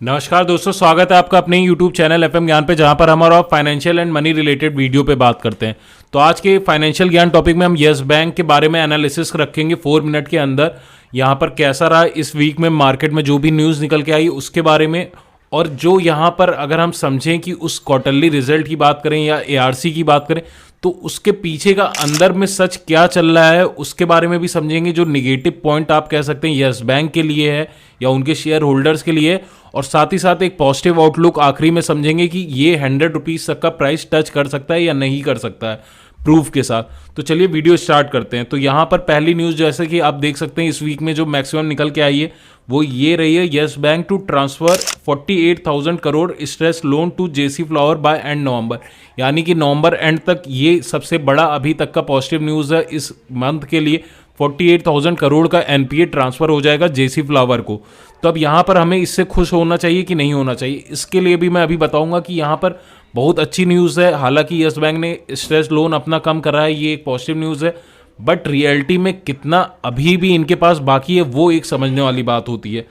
नमस्कार दोस्तों, स्वागत है आपका अपने यूट्यूब चैनल एफएम ज्ञान पे, जहां पर हम और financial and money related video पे बात करते हैं। तो आज के फाइनेंशियल ज्ञान टॉपिक में हम यस बैंक के बारे में एनालिसिस रखेंगे 4 मिनट के अंदर। यहां पर कैसा रहा इस वीक में मार्केट में, जो भी न्यूज़ निकल के आई उसके बारे में, और जो यहाँ पर अगर हम समझें कि उस क्वार्टरली रिजल्ट की बात करें या एआरसी की बात करें तो उसके पीछे का अंदर में सच क्या चल रहा है उसके बारे में भी समझेंगे। जो निगेटिव पॉइंट आप कह सकते हैं यस बैंक के लिए है या उनके शेयर होल्डर्स के लिए, और साथ ही साथ एक पॉजिटिव आउटलुक आखिरी में समझेंगे कि ये 100 रुपीज़ तक का प्राइस टच कर सकता है या नहीं कर सकता है प्रूफ के साथ। तो चलिए वीडियो स्टार्ट करते हैं। तो यहाँ पर पहली न्यूज़ जैसे कि आप देख सकते हैं इस वीक में जो मैक्सिमम निकल के आई है वो ये रही है, Yes Bank to transfer 48,000 crore stress loan to JC Flower by end November. यानी कि नवंबर एंड तक ये सबसे बड़ा अभी तक का पॉजिटिव न्यूज़ है इस मंथ के लिए। 48,000 करोड़ का एनपीए ट्रांसफर हो जाएगा जेसी फ्लावर को। तो अब यहाँ पर हमें इससे खुश होना चाहिए कि नहीं होना चाहिए, इसके लिए भी मैं अभी बताऊंगा कि यहाँ पर बहुत अच्छी न्यूज़ है। हालांकि यस बैंक ने स्ट्रेस लोन अपना कम करा है, ये एक पॉजिटिव न्यूज़ है, बट रियलिटी में कितना अभी भी इनके पास बाकी है वो एक समझने वाली बात होती है।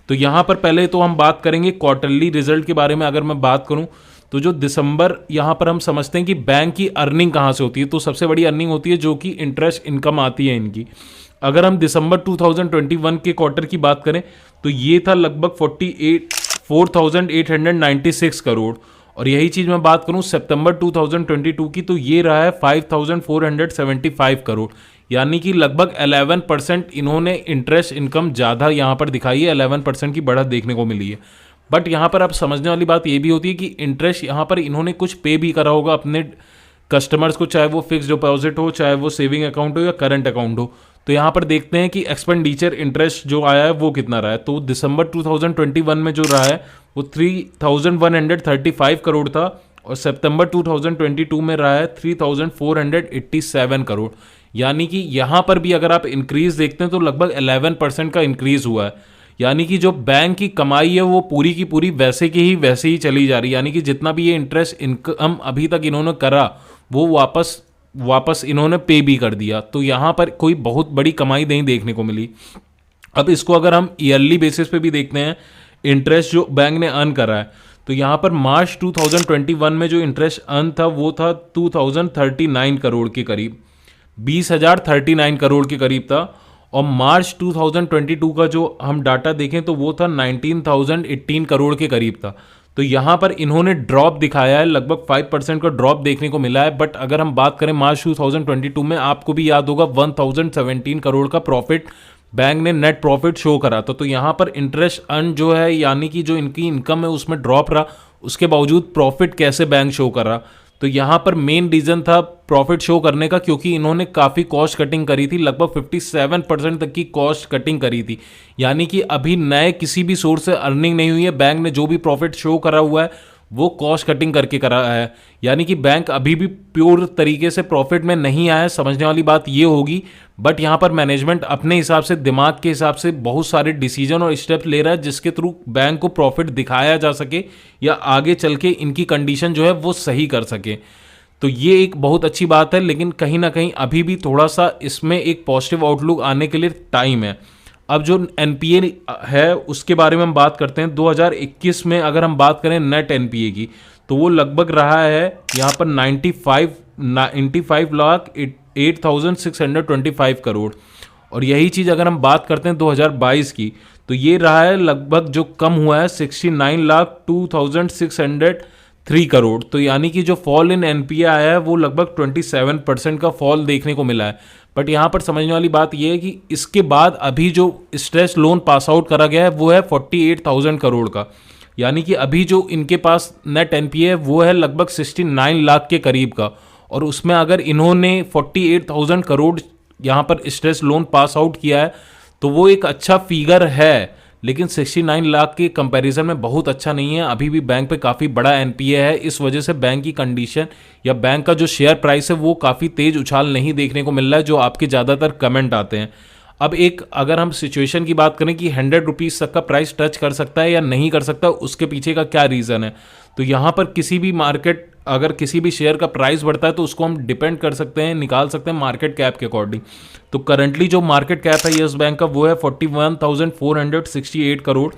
तो यहाँ पर पहले तो हम बात करेंगे क्वार्टरली रिजल्ट के बारे में। अगर मैं बात करूँ तो जो दिसंबर, यहाँ पर हम समझते हैं कि बैंक की अर्निंग कहाँ से होती है, तो सबसे बड़ी अर्निंग होती है जो कि इंटरेस्ट इनकम आती है इनकी। अगर हम दिसंबर 2021 के क्वार्टर की बात करें तो ये था लगभग 4,896 करोड़, और यही चीज़ मैं बात करूं सितंबर 2022 की तो ये रहा है 5,475 करोड़। यानी कि लगभग 11% इन्होंने इंटरेस्ट इनकम ज़्यादा यहाँ पर दिखाई है, 11% की बढ़त देखने को मिली है। बट यहाँ पर अब समझने वाली बात ये भी होती है कि इंटरेस्ट यहाँ पर इन्होंने कुछ पे भी करा होगा अपने कस्टमर्स को, चाहे वो फिक्स डिपॉजिट हो, चाहे वो सेविंग अकाउंट हो या करंट अकाउंट हो। तो यहाँ पर देखते हैं कि एक्सपेंडिचर इंटरेस्ट जो आया है वो कितना रहा है। तो दिसंबर 2021 में जो रहा है वो 3,135 करोड़ था, और सितंबर 2022 में रहा है 3,487 करोड़। यानी कि यहाँ पर भी अगर आप इंक्रीज देखते हैं तो लगभग 11% का इंक्रीज हुआ है। यानी कि जो बैंक की कमाई है वो पूरी की पूरी वैसे की ही वैसे ही चली जा रही है। यानी कि जितना भी ये इंटरेस्ट इनकम अभी तक इन्होंने करा वो वापस इन्होंने पे भी कर दिया। तो यहाँ पर कोई बहुत बड़ी कमाई नहीं देखने को मिली। अब इसको अगर हम ईयरली बेसिस पे भी देखते हैं इंटरेस्ट जो बैंक ने अर्न करा है, तो यहाँ पर मार्च 2021 में जो इंटरेस्ट अर्न था वो था 2039 करोड़ के करीब, 20,039 करोड़ के करीब था। और मार्च 2022 का जो हम डाटा देखें तो वो था 19,018 करोड़ के करीब था। तो यहाँ पर इन्होंने ड्रॉप दिखाया है, लगभग 5% का ड्रॉप देखने को मिला है। बट अगर हम बात करें मार्च 2022 में, आपको भी याद होगा 1,017 करोड़ का प्रॉफिट बैंक ने नेट प्रॉफिट शो करा था। तो यहाँ पर इंटरेस्ट अर्न जो है, यानी कि जो इनकी इनकम है उसमें ड्रॉप रहा, उसके बावजूद प्रॉफिट कैसे बैंक शो कर रहा। तो यहाँ पर मेन रीजन था प्रॉफिट शो करने का, क्योंकि इन्होंने काफ़ी कॉस्ट कटिंग करी थी, लगभग 57% तक की कॉस्ट कटिंग करी थी। यानी कि अभी नए किसी भी सोर्स से अर्निंग नहीं हुई है, बैंक ने जो भी प्रॉफिट शो करा हुआ है वो कॉस्ट कटिंग करके करा है। यानी कि बैंक अभी भी प्योर तरीके से प्रॉफिट में नहीं आया। समझने वाली बात ये होगी, बट यहाँ पर मैनेजमेंट अपने हिसाब से, दिमाग के हिसाब से बहुत सारे डिसीजन और स्टेप्स ले रहा है जिसके थ्रू बैंक को प्रॉफिट दिखाया जा सके या आगे चल के इनकी कंडीशन जो है वो सही कर सके। तो ये एक बहुत अच्छी बात है, लेकिन कहीं ना कहीं अभी भी थोड़ा सा इसमें एक पॉजिटिव आउटलुक आने के लिए टाइम है। अब जो एनपीए है उसके बारे में हम बात करते हैं। 2021 में अगर हम बात करें नेट एनपीए की तो वो लगभग रहा है यहाँ पर 95,08,625 करोड़। और यही चीज़ अगर हम बात करते हैं 2022 की तो ये रहा है लगभग, जो कम हुआ है 69,02,603 करोड़। तो यानी कि जो फॉल इन एनपीए आया है वो लगभग 27% का फॉल देखने को मिला है। बट यहाँ पर समझने वाली बात यह है कि इसके बाद अभी जो स्ट्रेस लोन पास आउट करा गया है वो है 48,000 करोड़ का। यानी कि अभी जो इनके पास नेट एनपीए है वो है लगभग 69 लाख के करीब का, और उसमें अगर इन्होंने 48,000 करोड़ यहाँ पर स्ट्रेस लोन पास आउट किया है तो वो एक अच्छा फिगर है, लेकिन 69 लाख के कंपैरिजन में बहुत अच्छा नहीं है। अभी भी बैंक पे काफ़ी बड़ा एनपीए है, इस वजह से बैंक की कंडीशन या बैंक का जो शेयर प्राइस है वो काफ़ी तेज उछाल नहीं देखने को मिल रहा है, जो आपके ज़्यादातर कमेंट आते हैं। अब एक अगर हम सिचुएशन की बात करें कि 100 रुपीज़ तक का प्राइस टच कर सकता है या नहीं कर सकता, उसके पीछे का क्या रीज़न है। तो यहाँ पर किसी भी मार्केट, अगर किसी भी शेयर का प्राइस बढ़ता है तो उसको हम डिपेंड कर सकते हैं, निकाल सकते हैं मार्केट कैप के अकॉर्डिंग। तो करंटली जो मार्केट कैप है यस बैंक का वो है 41,468 करोड़,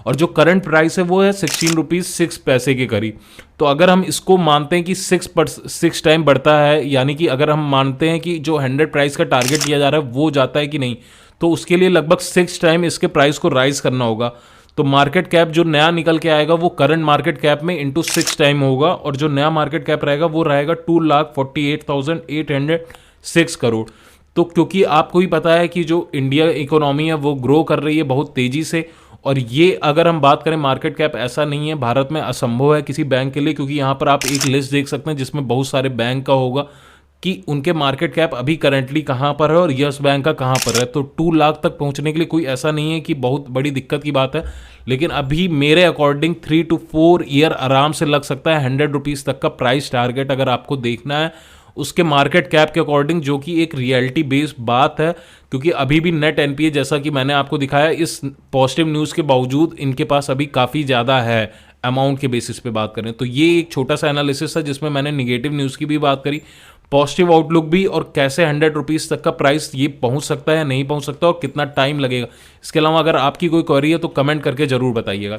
और जो करंट प्राइस है वो है 16 रुपीज़ 6 पैसे के करीब। तो अगर हम इसको मानते हैं कि 6 टाइम बढ़ता है, यानी कि अगर हम मानते हैं कि जो 100 प्राइस का टारगेट किया जा रहा है वो जाता है कि नहीं, तो उसके लिए लगभग 6 टाइम इसके प्राइस को राइज करना होगा। तो मार्केट कैप जो नया निकल के आएगा वो करंट मार्केट कैप में इंटू 6 टाइम होगा, और जो नया मार्केट कैप रहेगा वो रहेगा 2,48,806 करोड़। तो क्योंकि आपको ही पता है कि जो इंडिया इकोनॉमी है वो ग्रो कर रही है बहुत तेजी से, और ये अगर हम बात करें मार्केट कैप, ऐसा नहीं है भारत में असंभव है किसी बैंक के लिए, क्योंकि यहाँ पर आप एक लिस्ट देख सकते हैं जिसमें बहुत सारे बैंक का होगा कि उनके मार्केट कैप अभी करंटली कहाँ पर है और यस बैंक का कहाँ पर है। तो 2 लाख तक पहुँचने के लिए कोई ऐसा नहीं है कि बहुत बड़ी दिक्कत की बात है, लेकिन अभी मेरे अकॉर्डिंग 3 to 4 ईयर आराम से लग सकता है 100 रुपीज़ तक का प्राइस टारगेट अगर आपको देखना है उसके मार्केट कैप के अकॉर्डिंग, जो कि एक रियलिटी बेस्ड बात है। क्योंकि अभी भी नेट एनपीए जैसा कि मैंने आपको दिखाया, इस पॉजिटिव न्यूज़ के बावजूद इनके पास अभी काफ़ी ज़्यादा है अमाउंट के बेसिस पे बात करें तो। ये एक छोटा सा एनालिसिस है जिसमें मैंने निगेटिव न्यूज़ की भी बात करी, पॉजिटिव आउटलुक भी, और कैसे 100 रुपीज़ तक का प्राइस ये पहुंच सकता है, नहीं पहुंच सकता और कितना टाइम लगेगा। इसके अलावा अगर आपकी कोई क्वेरी है तो कमेंट करके ज़रूर बताइएगा।